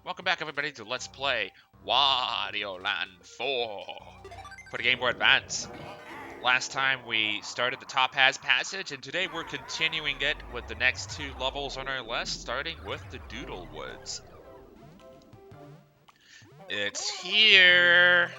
Welcome back, everybody, to Let's Play Wario Land 4 for the Game Boy Advance. Last time we started the Topaz Passage, and today we're continuing it with the next two levels on our list, starting with the Doodle Woods. It's here!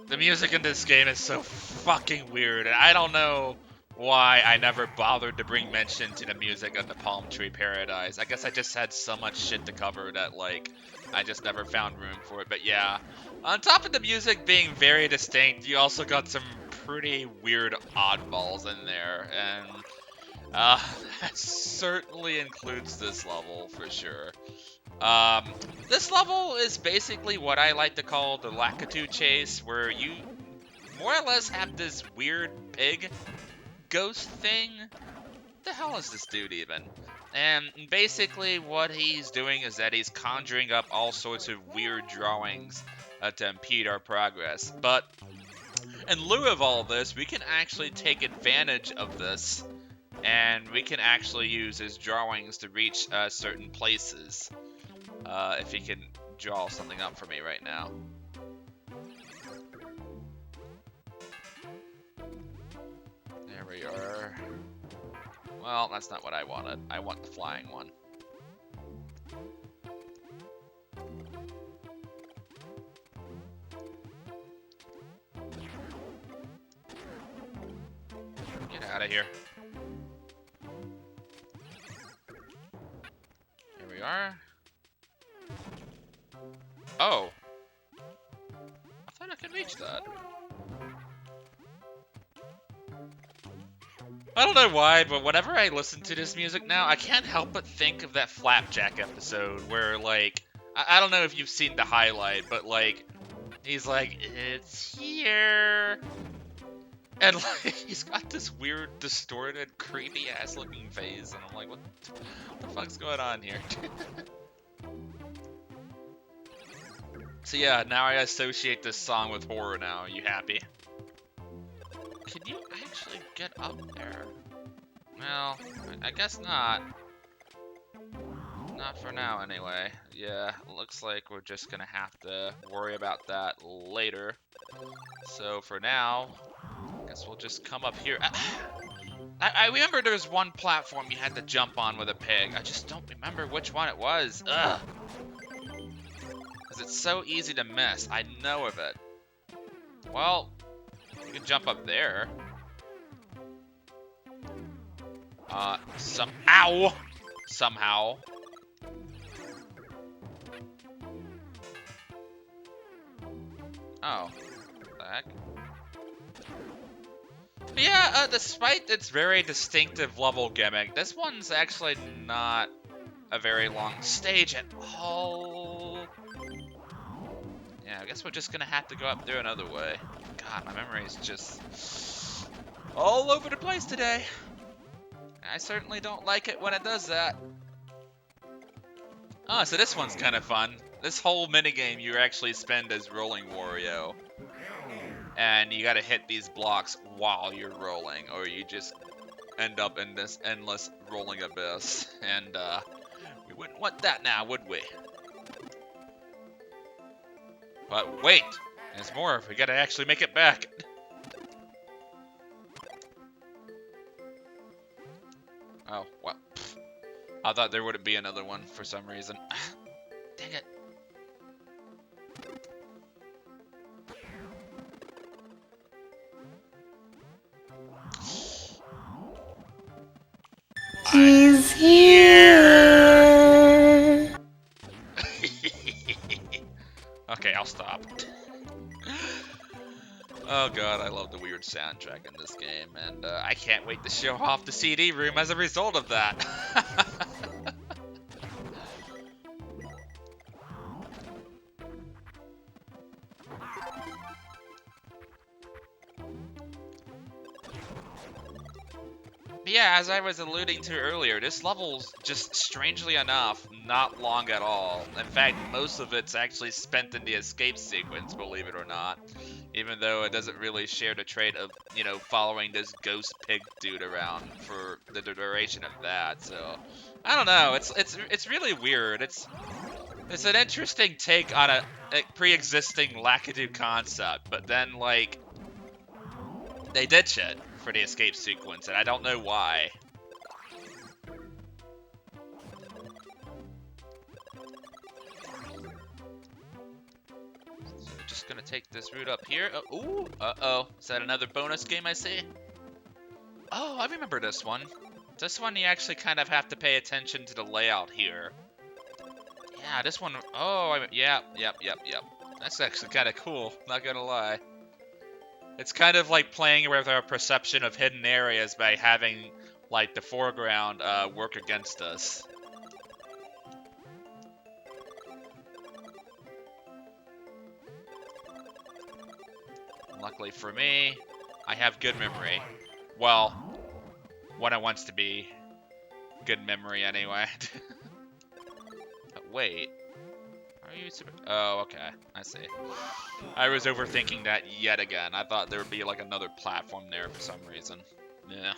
The music in this game is so fucking weird, and I don't know why I never bothered to bring mention to the music of the Palm Tree Paradise. I guess I just had so much shit to cover that, like, I just never found room for it. But yeah, on top of the music being very distinct, you also got some pretty weird oddballs in there, and that certainly includes this level for sure. This level is basically what I like to call the Lakitu chase, where you more or less have this weird pig ghost thing. What the hell is this dude even? And basically what he's doing is that he's conjuring up all sorts of weird drawings to impede our progress. But in lieu of all this, we can actually take advantage of this, and we can actually use his drawings to reach certain places. If he can draw something up for me right now. There we are. Well, that's not what I wanted. I want the flying one. Get out of here. Here we are. Oh. I thought I could reach that. I don't know why, but whenever I listen to this music now, I can't help but think of that Flapjack episode where, like, I don't know if you've seen the highlight, but, like, he's like, it's here. And, like, he's got this weird, distorted, creepy-ass looking face, and I'm like, what the fuck's going on here? So yeah, now I associate this song with horror now. Are you happy? Can you actually get up there? Well, I guess not. Not for now, anyway. Yeah, looks like we're just gonna have to worry about that later. So for now, I guess we'll just come up here. I remember there was one platform you had to jump on with a pig. I just don't remember which one it was. Ugh. Because it's so easy to miss. I know of it. Well, you can jump up there. Ow! Somehow. Oh. What the heck? But yeah, despite its very distinctive level gimmick, this one's actually not a very long stage at all. Yeah, I guess we're just gonna have to go up there another way. God, my memory is just all over the place today. I certainly don't like it when it does that. Oh, so this one's kind of fun. This whole minigame you actually spend as rolling Wario. And you gotta hit these blocks while you're rolling, or you just end up in this endless rolling abyss. And, we wouldn't want that now, would we? But wait! There's more. We gotta actually make it back. Oh, what? Pfft. I thought there wouldn't be another one for some reason. Dang it. He's here. Okay, I'll stop. Oh god, I love the weird soundtrack in this game, and I can't wait to show off the CD room as a result of that. But yeah, as I was alluding to earlier, this level's just strangely enough not long at all. In fact, most of it's actually spent in the escape sequence, believe it or not. Even though it doesn't really share the trait of, you know, following this ghost pig dude around for the duration of that. So, I don't know. It's really weird. It's an interesting take on a pre-existing Lakitu concept, but then like they ditch it for the escape sequence, and I don't know why. So just gonna take this route up here. Oh, ooh, uh-oh. Is that another bonus game I see? Oh, I remember this one. This one you actually kind of have to pay attention to the layout here. Yeah, this one, oh, yep. That's actually kind of cool, not gonna lie. It's kind of like playing with our perception of hidden areas by having, like, the foreground work against us. Luckily for me, I have good memory. Well, what it wants to be good memory anyway. But wait. Are you super... Oh, okay. I see. I was overthinking that yet again. I thought there would be like another platform there for some reason. Yeah.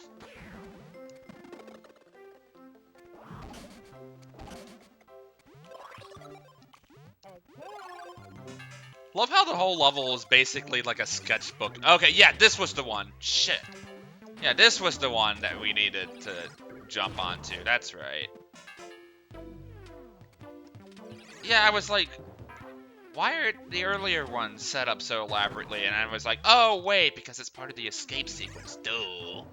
Love how the whole level is basically like a sketchbook. Okay, yeah, this was the one. Shit. Yeah, this was the one that we needed to jump onto. That's right. Yeah, I was like, why are the earlier ones set up so elaborately? And I was like, oh, wait, because it's part of the escape sequence. Duh.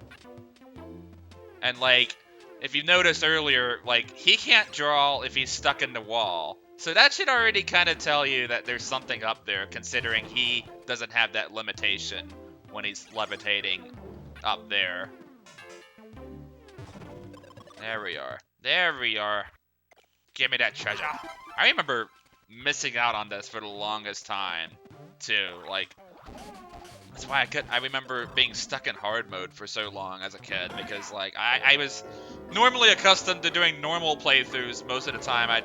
And, like, if you noticed earlier, like, he can't draw if he's stuck in the wall. So that should already kind of tell you that there's something up there, considering he doesn't have that limitation when he's levitating up there. There we are. There we are. Give me that treasure. I remember missing out on this for the longest time, too. Like, that's why I remember being stuck in hard mode for so long as a kid, because, like, I was normally accustomed to doing normal playthroughs. Most of the time I'd,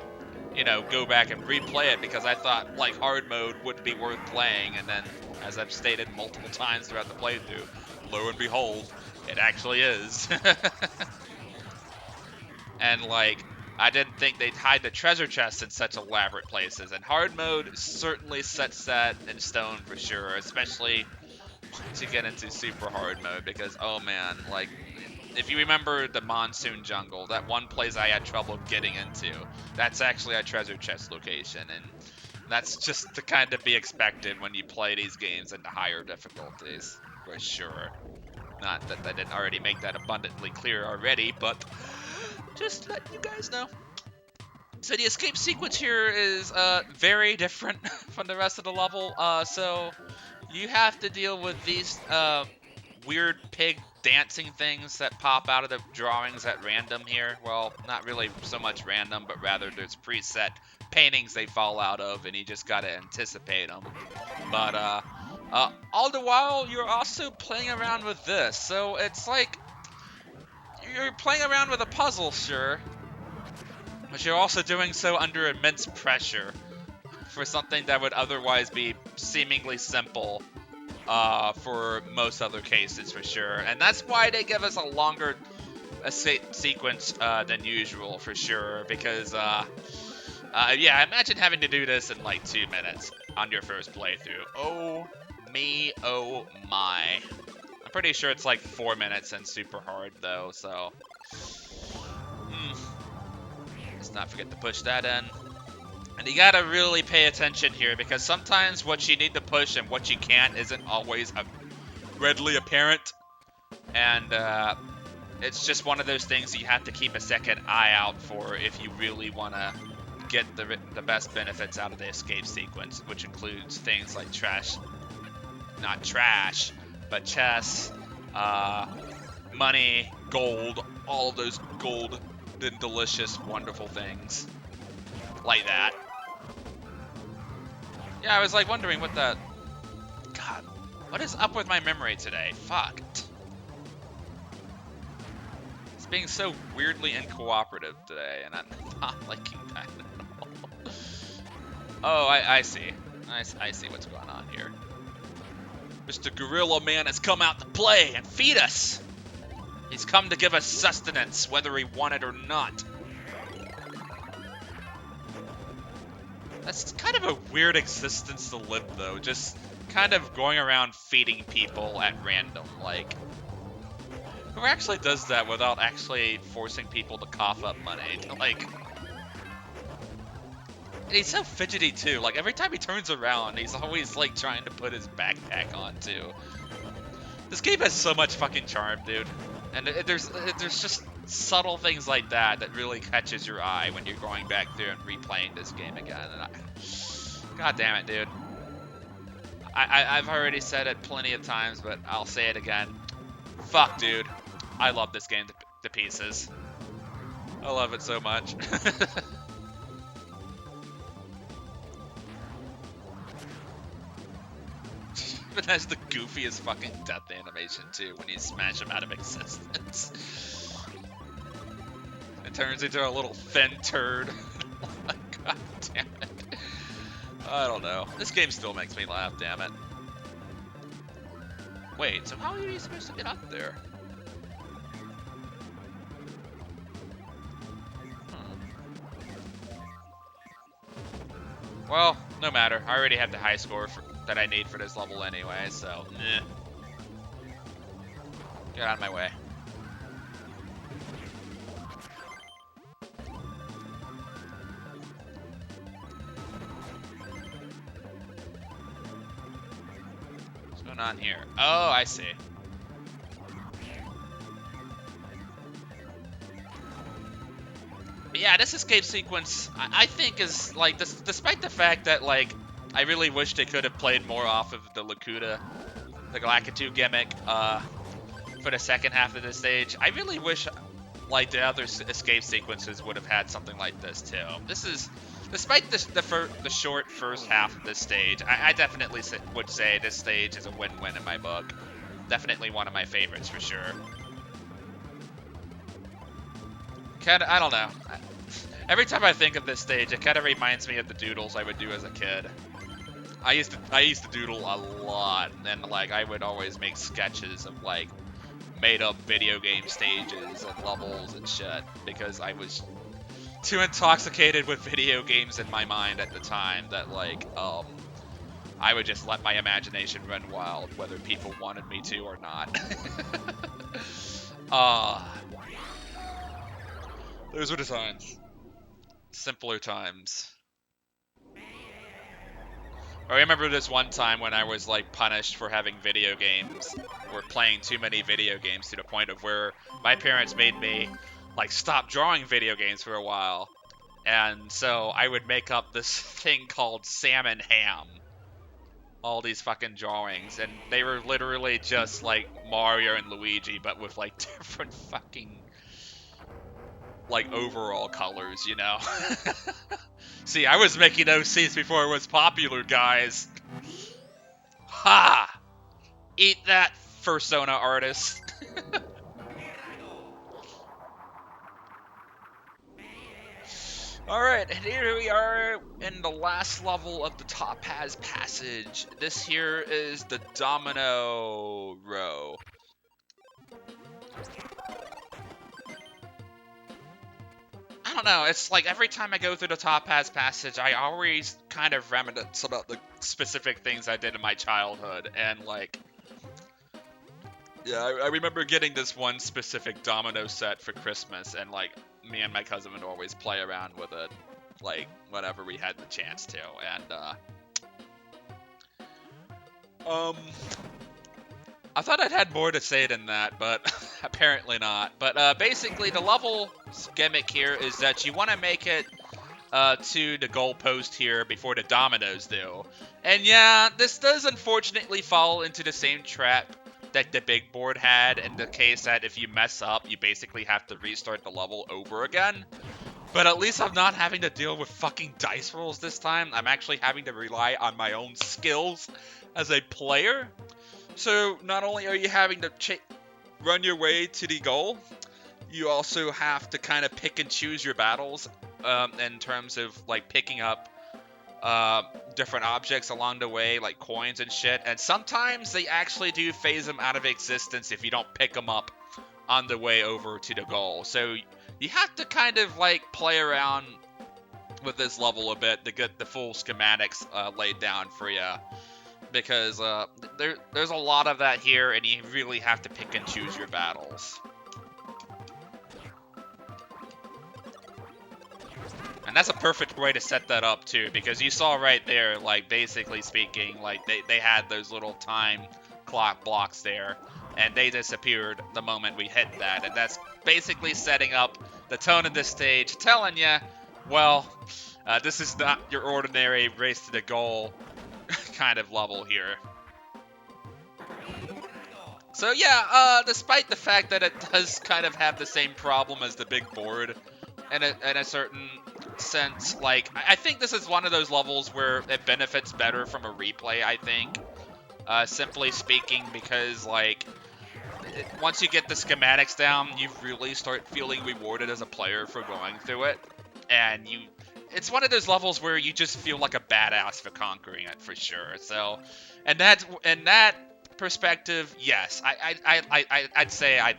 you know, go back and replay it because I thought, like, hard mode would be worth playing, and then, as I've stated multiple times throughout the playthrough, lo and behold, it actually is. And, like, I didn't think they'd hide the treasure chests in such elaborate places, and hard mode certainly sets that in stone for sure, especially once you get into super hard mode, because, oh man, like, if you remember the monsoon jungle, that one place I had trouble getting into, that's actually a treasure chest location, and that's just to kind of be expected when you play these games into higher difficulties, for sure. Not that I didn't already make that abundantly clear already, but just letting you guys know. So the escape sequence here is very different from the rest of the level. So you have to deal with these weird pig dancing things that pop out of the drawings at random here. Well, not really so much random, but rather there's preset paintings they fall out of, and you just gotta anticipate them. But all the while, you're also playing around with this. So it's like you're playing around with a puzzle, sure, but you're also doing so under immense pressure for something that would otherwise be seemingly simple for most other cases, for sure. And that's why they give us a longer escape sequence than usual, for sure, because, yeah, imagine having to do this in, like, 2 minutes on your first playthrough. Oh, me, oh, my. I'm pretty sure it's, like, 4 minutes and super hard, though, so... Let's not forget to push that in. And you gotta really pay attention here, because sometimes what you need to push and what you can't isn't always readily apparent. And it's just one of those things that you have to keep a second eye out for if you really want to get the best benefits out of the escape sequence, which includes things like not trash, but chests, money, gold, all of those golden, delicious, wonderful things. Like that. Yeah, I was like wondering what the... God, what is up with my memory today? Fuck. It's being so weirdly uncooperative today, and I'm not liking that at all. Oh, I see. I see what's going on here. Mr. Gorilla Man has come out to play and feed us. He's come to give us sustenance, whether we want it or not. That's kind of a weird existence to live, though. Just kind of going around feeding people at random. Like, who actually does that without actually forcing people to cough up money? Like, and he's so fidgety, too. Like, every time he turns around, he's always, like, trying to put his backpack on, too. This game has so much fucking charm, dude. And there's just subtle things like that that really catches your eye when you're going back through and replaying this game again. And God damn it, dude. I've already said it plenty of times, but I'll say it again. Fuck, dude. I love this game to pieces. I love it so much. It has the goofiest fucking death animation too when you smash him out of existence. It turns into a little thin turd. God damn it. I don't know. This game still makes me laugh, damn it. Wait, so how are you supposed to get up there? Well, no matter. I already have the high score that I need for this level anyway, so get out of my way. What's going on here? Oh, I see. But yeah, this escape sequence, I think is, like, despite the fact that, like, I really wish they could have played more off of the Lakuta, the Galactus gimmick, for the second half of this stage. I really wish, like, the other escape sequences would have had something like this, too. This is, despite the short first half of this stage, I definitely would say this stage is a win-win in my book. Definitely one of my favorites, for sure. I don't know. Every time I think of this stage, it kind of reminds me of the doodles I would do as a kid. I used to doodle a lot, and like I would always make sketches of like made up video game stages and levels and shit because I was too intoxicated with video games in my mind at the time that like I would just let my imagination run wild whether people wanted me to or not. Those were the times. Simpler times. I remember this one time when I was like punished for having video games or playing too many video games to the point of where my parents made me like stop drawing video games for a while. And so I would make up this thing called Salmon Ham. All these fucking drawings, and they were literally just like Mario and Luigi, but with like different fucking like overall colors, you know? See, I was making OCs before it was popular, guys. Ha! Eat that, Fursona artist. Alright, and here we are in the last level of the Topaz Passage. This here is the Domino Row. I don't know, it's like every time I go through the Topaz Passage, I always kind of reminisce about the specific things I did in my childhood, and like, yeah, I remember getting this one specific domino set for Christmas, and like, me and my cousin would always play around with it, like, whenever we had the chance to, and, I thought I'd had more to say than that, but apparently not. But basically, the level gimmick here is that you want to make it to the goalpost here before the dominoes do. And yeah, this does unfortunately fall into the same trap that the big board had, in the case that if you mess up, you basically have to restart the level over again. But at least I'm not having to deal with fucking dice rolls this time. I'm actually having to rely on my own skills as a player. So not only are you having to run your way to the goal, you also have to kind of pick and choose your battles in terms of like picking up different objects along the way, like coins and shit. And sometimes they actually do phase them out of existence if you don't pick them up on the way over to the goal. So you have to kind of like play around with this level a bit to get the full schematics laid down for you. Because there's a lot of that here, and you really have to pick and choose your battles. And that's a perfect way to set that up, too, because you saw right there, like, basically speaking, like, they had those little time clock blocks there, and they disappeared the moment we hit that, and that's basically setting up the tone of this stage, telling you, well, this is not your ordinary race to the goal kind of level here. So yeah, despite the fact that it does kind of have the same problem as the big board, in a certain sense, like, I think this is one of those levels where it benefits better from a replay, I think. Simply speaking, because, like, once you get the schematics down, you really start feeling rewarded as a player for going through it. And it's one of those levels where you just feel like a badass for conquering it, for sure. So, and that perspective, yes, I'd say I'd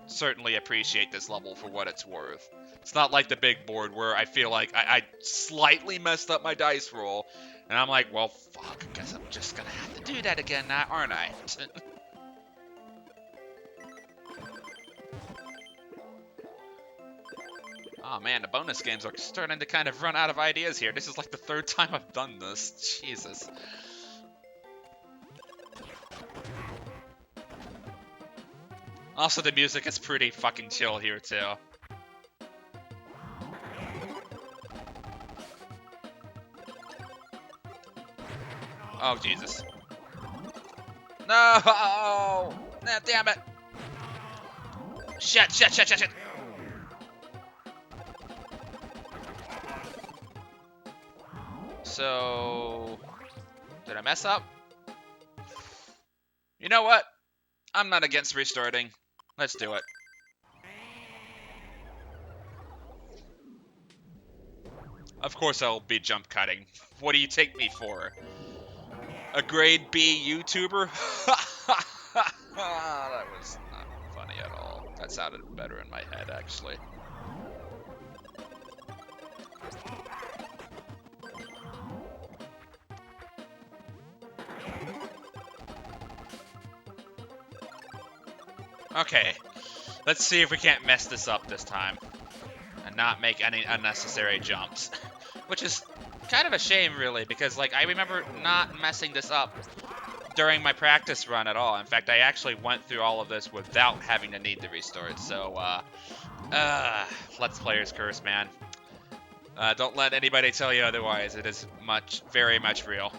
certainly appreciate this level for what it's worth. It's not like the big board where I feel like I slightly messed up my dice roll, and I'm like, well, fuck, I guess I'm just gonna have to do that again now, aren't I? Oh man, the bonus games are starting to kind of run out of ideas here. This is like the third time I've done this. Jesus. Also, the music is pretty fucking chill here, too. Oh, Jesus. No! Nah, damn it! Shit, shit, shit, shit, shit! So... Did I mess up? You know what? I'm not against restarting. Let's do it. Of course I'll be jump cutting. What do you take me for? A grade B YouTuber? That was not funny at all. That sounded better in my head, actually. Okay, let's see if we can't mess this up this time and not make any unnecessary jumps. Which is kind of a shame, really, because, like, I remember not messing this up during my practice run at all. In fact, I actually went through all of this without having to need to restart. So, Let's Player's Curse, man. Don't let anybody tell you otherwise. It is very much real.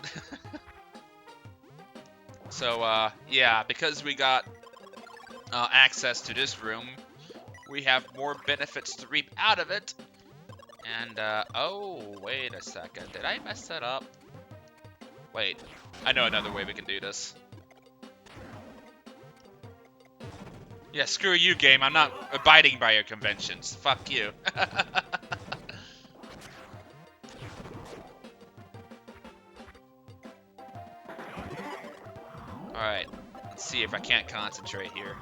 So, yeah, because we got access to this room, we have more benefits to reap out of it. And, oh, wait a second. Did I mess that up? Wait, I know another way we can do this. Yeah, screw you, game. I'm not abiding by your conventions. Fuck you. Alright, let's see if I can't concentrate here.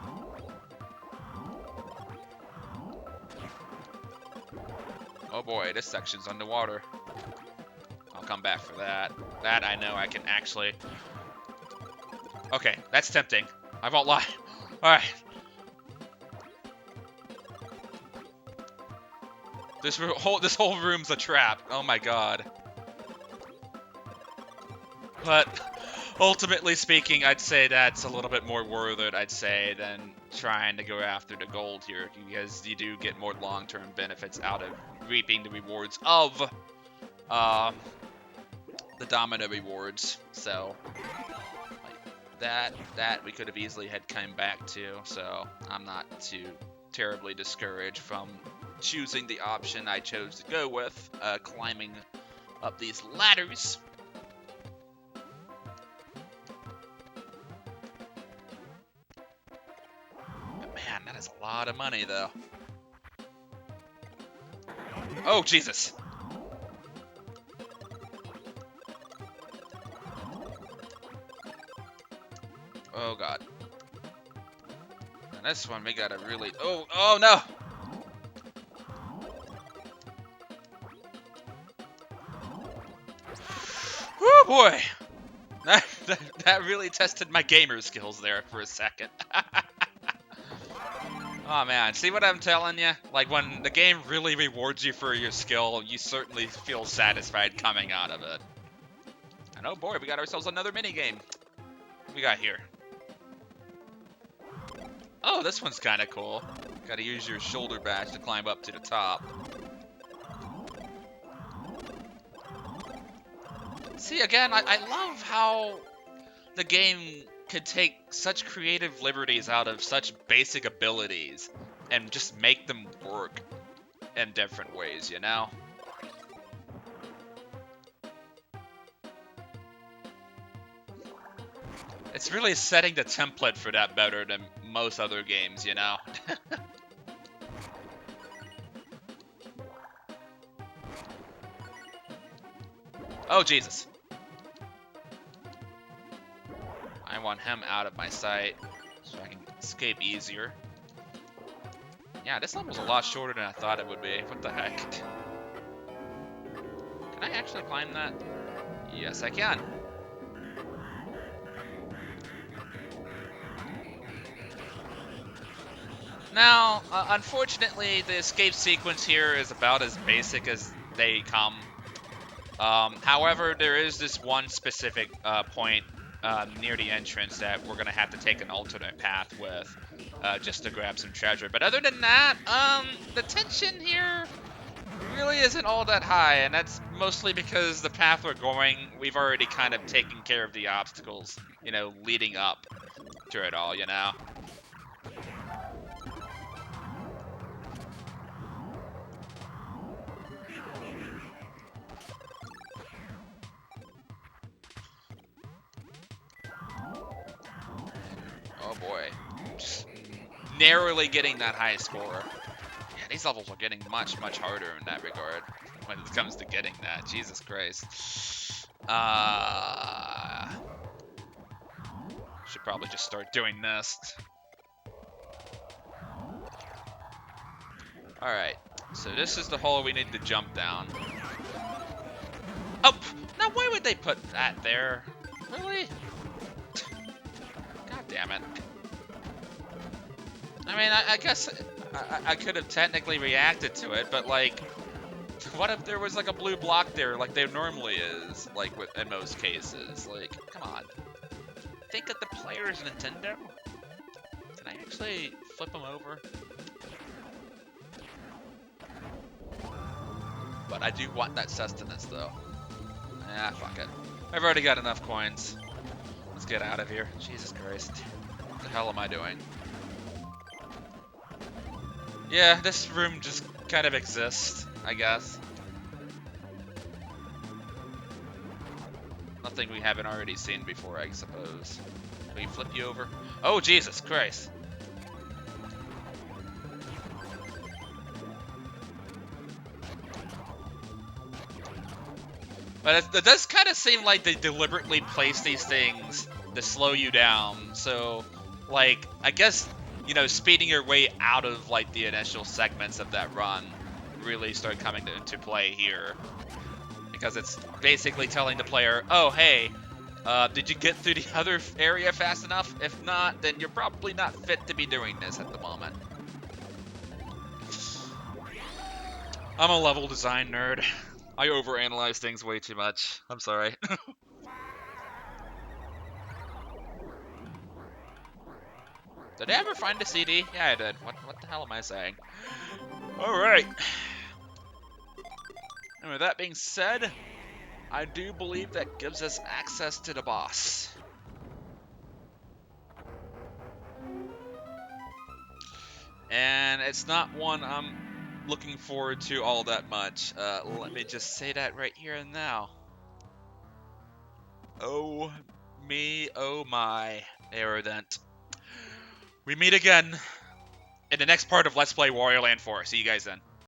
Oh boy, this section's underwater. I'll come back for that. That I know I can actually... Okay, that's tempting. I won't lie. Alright. This whole room's a trap. Oh my god. But ultimately speaking, I'd say that's a little bit more worth it, I'd say, than trying to go after the gold here, because you do get more long-term benefits out of reaping the rewards of the domino rewards. So like that we could have easily had come back to, so I'm not too terribly discouraged from choosing the option I chose to go with, climbing up these ladders. But man, that is a lot of money, though. Oh, Jesus. Oh god. And this one we gotta really. Oh no! Woo boy! That really tested my gamer skills there for a second. Oh man, see what I'm telling you? Like when the game really rewards you for your skill, you certainly feel satisfied coming out of it. And oh boy, we got ourselves another mini game. What we got here? Oh, this one's kind of cool. Got to use your shoulder badge to climb up to the top. See, again, I love how the game could take such creative liberties out of such basic abilities and just make them work in different ways, you know? It's really setting the template for that better than most other games, you know? Oh, Jesus. I want him out of my sight so I can escape easier. Yeah, this level's a lot shorter than I thought it would be. What the heck? Can I actually climb that? Yes, I can. Now, unfortunately, the escape sequence here is about as basic as they come. However, there is this one specific point near the entrance that we're going to have to take an alternate path with just to grab some treasure. But other than that, the tension here really isn't all that high, and that's mostly because the path we're going, we've already kind of taken care of the obstacles, you know, leading up to it all, you know? Oh boy. Just narrowly getting that high score. Yeah, these levels are getting much, much harder in that regard when it comes to getting that. Jesus Christ. Should probably just start doing this. Alright, so this is the hole we need to jump down. Oh, now why would they put that there? Really? God damn it. I mean, I guess I could have technically reacted to it, but like, what if there was like a blue block there like there normally is, like in most cases? Like, come on. Think of the players, Nintendo. Can I actually flip them over? But I do want that sustenance, though. Ah, fuck it. I've already got enough coins. Let's get out of here. Jesus Christ. What the hell am I doing? Yeah, this room just kind of exists, I guess. Nothing we haven't already seen before, I suppose. Will you flip you over? Oh, Jesus Christ. But it does kind of seem like they deliberately place these things to slow you down. So, like, I guess, you know, speeding your way out of, like, the initial segments of that run really start coming into play here. Because it's basically telling the player, oh, hey, did you get through the other area fast enough? If not, then you're probably not fit to be doing this at the moment. I'm a level design nerd. I overanalyze things way too much. I'm sorry. Did I ever find a CD? Yeah, I did. What the hell am I saying? Alright. And with that being said, I do believe that gives us access to the boss. And it's not one I'm looking forward to all that much. Let me just say that right here and now. Oh me, oh my, arrogant. We meet again in the next part of Let's Play Wario Land 4. See you guys then.